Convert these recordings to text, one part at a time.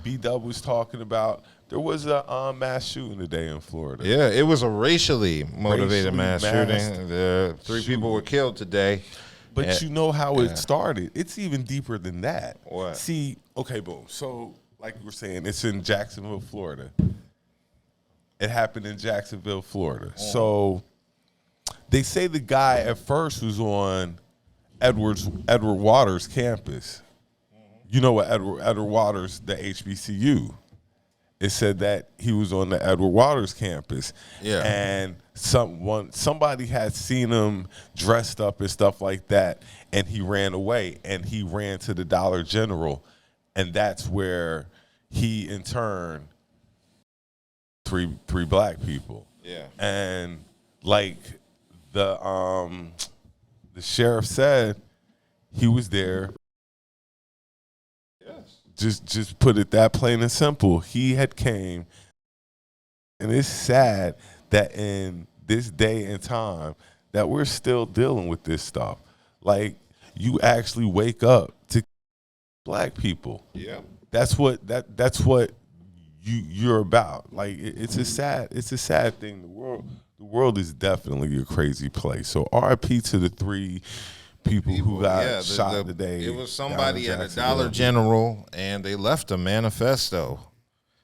B.D.U.B was talking about. There was a mass shooting today in Florida. Yeah, it was a racially motivated mass shooting. Three people were killed today. But you know how it started? It's even deeper than that. What? See, okay, boom. So, like you were saying, it's in Jacksonville, Florida. It happened in Jacksonville, Florida. So, they say the guy at first was on Edward Waters' campus. You know what Edward Waters, the HBCU. It said that he was on the Edward Waters campus. Yeah. And somebody had seen him dressed up and stuff like that, and he ran away, and he ran to the Dollar General, and that's where he, in turn, three black people. Yeah. And like the sheriff said, he was there. Just put it that plain and simple. He had came, and it's sad that in this day and time that we're still dealing with this stuff. Like, you actually wake up to black people. Yeah, that's what you're about. Like, it's a sad thing. The world is definitely a crazy place. So RIP to the three people who got shot today. It was somebody at a Dollar General, and they left a manifesto.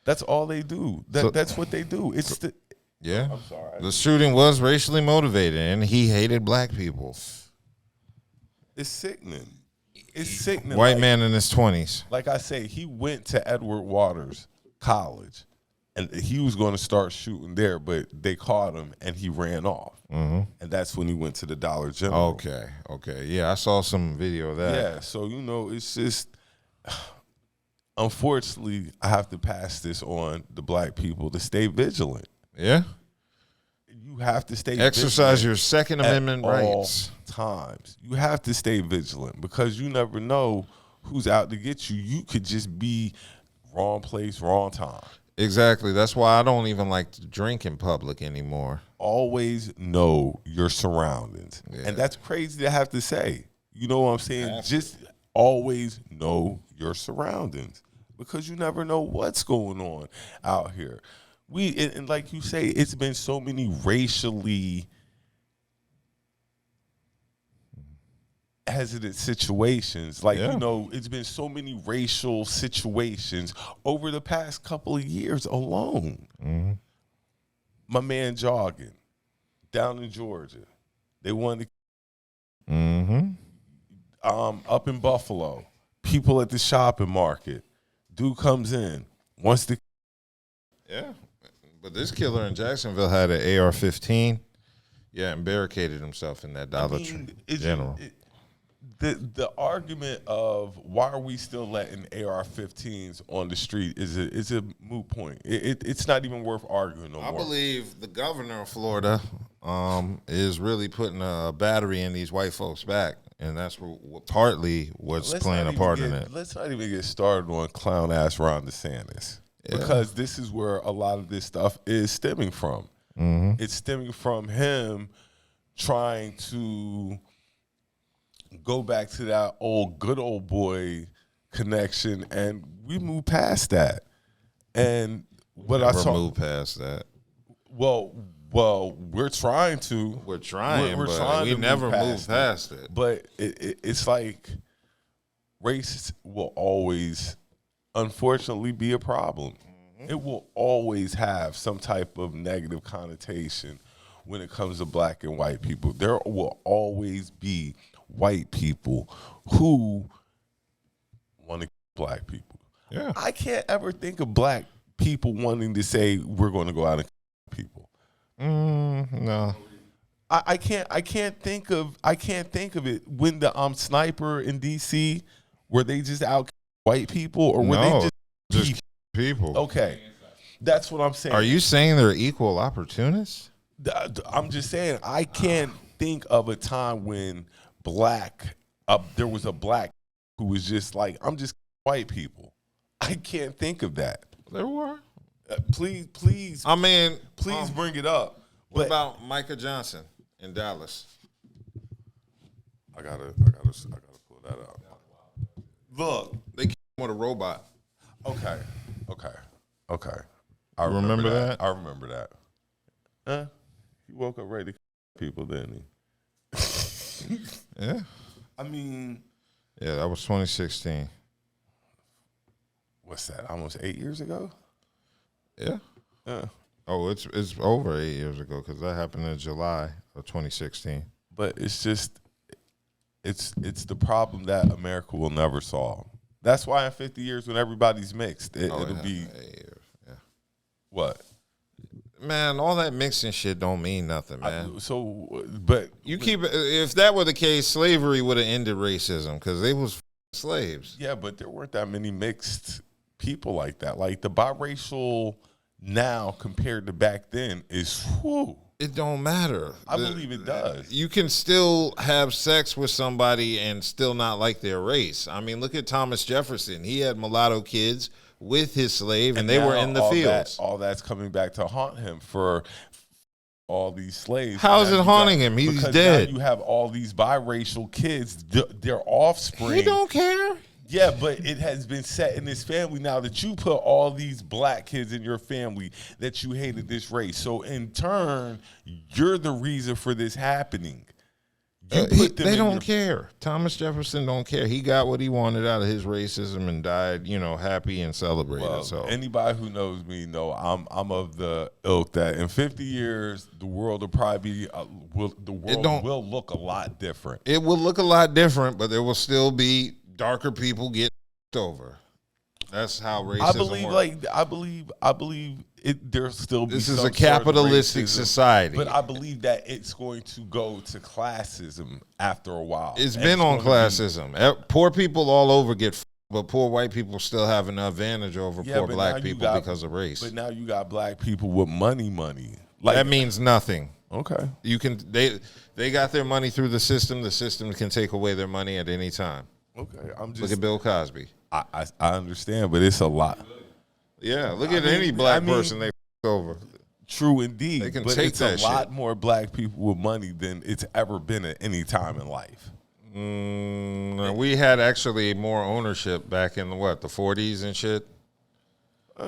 That's all they do. That's what they do. I'm sorry. The shooting was racially motivated, and he hated black people. It's sickening. It's sickening. White man in his 20s. Like I say, he went to Edward Waters College, and he was going to start shooting there, but they caught him, and he ran off. Mm-hmm. And that's when he went to the Dollar General. Okay. Yeah, I saw some video of that. Yeah, so, it's just, unfortunately, I have to pass this on to black people to stay vigilant. Yeah? You have to stay Exercise your Second Amendment rights. Times. You have to stay vigilant because you never know who's out to get you. You could just be wrong place, wrong time. Exactly. That's why I don't even like to drink in public anymore. Always know your surroundings. Yeah. And that's crazy to have to say. You know what I'm saying? Just always know your surroundings because you never know what's going on out here. And like you say, it's been so many racially hesitant situations. Like, it's been so many racial situations over the past couple of years alone. Mm-hmm. My man jogging down in Georgia. They wanted to up in Buffalo. People at the shopping market. Dude comes in, wants to. Yeah. But this killer in Jacksonville had an AR-15. Yeah, and barricaded himself in that Dollar General. The argument of why are we still letting AR-15s on the street is a moot point. It's not even worth arguing no more. I believe the governor of Florida is really putting a battery in these white folks' back, and that's partly what's playing a part in it. Let's not even get started on clown-ass Ron DeSantis. Yeah. Because this is where a lot of this stuff is stemming from. Mm-hmm. It's stemming from him trying to go back to that good old boy connection, and we moved past that. And never moved past that. Well, we're trying to. We're trying, but we never moved past it. But it's like race will always, unfortunately, be a problem. Mm-hmm. It will always have some type of negative connotation when it comes to black and white people. There will always be white people who want to kill black people. Yeah. I can't ever think of black people wanting to say we're going to go out and kill people. No. I can't think of it when the sniper in DC, were they just out white people or were they just people? Okay. That's what I'm saying. Are you saying they're equal opportunists? I'm just saying I can't think of a time when there was a black who was just like, I'm just white people. I can't think of that. There were. Please. I mean, please bring it up. What about Micah Johnson in Dallas? I gotta pull that up. Look, they came with a robot. Okay. Okay. I remember that. I remember that. He woke up ready to people, didn't he? Yeah. I mean. Yeah, that was 2016. What's that? Almost 8 years ago? Yeah. Yeah. Oh, it's over 8 years ago because that happened in July of 2016. But it's just, it's the problem that America will never solve. That's why in 50 years when everybody's mixed, it'll be. 8 years. Yeah. What? Man, all that mixing shit don't mean nothing, man. But you keep if that were the case, slavery would have ended racism because they was slaves. Yeah, but there weren't that many mixed people like that. Like the biracial now compared to back then is whew. It don't matter. I believe it does. You can still have sex with somebody and still not like their race. I mean, look at Thomas Jefferson. He had mulatto kids with his slave, and they were in the fields. All that's coming back to haunt him for all these slaves. How is it haunting him? He's dead. Now you have all these biracial kids, their offspring. He don't care. Yeah, but it has been set in this family now that you put all these black kids in your family that you hated this race. So in turn, you're the reason for this happening. They don't care. Thomas Jefferson don't care. He got what he wanted out of his racism and died, happy and celebrated. Well, so anybody who knows me know I'm of the ilk that in 50 years the world will probably be will look a lot different. It will look a lot different, but there will still be darker people get over. That's how racism works. I believe there'll still be. This is a capitalistic society, but I believe that it's going to go to classism after a while. It's been on classism. Poor people all over get, but poor white people still have an advantage over poor black people because of race. But now you got black people with money. Like that means nothing. Okay, they got their money through the system. The system can take away their money at any time. Okay, look at Bill Cosby. I understand, but it's a lot. Yeah, look at any black person they over. True indeed. They can but take it's that a lot more black people with money than it's ever been at any time in life. We had actually more ownership back in the 40s and shit.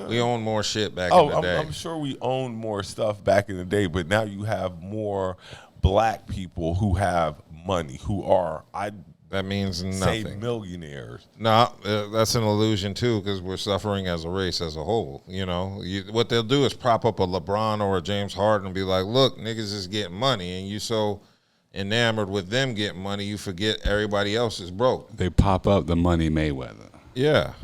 We owned more shit back in the day. I'm sure we owned more stuff back in the day, but now you have more black people who have money, who are that means nothing. Say millionaires. No, that's an illusion too, because we're suffering as a race as a whole. What they'll do is prop up a LeBron or a James Harden and be like, "Look, niggas is getting money," and you so enamored with them getting money, you forget everybody else is broke. They pop up the Money Mayweather. Yeah,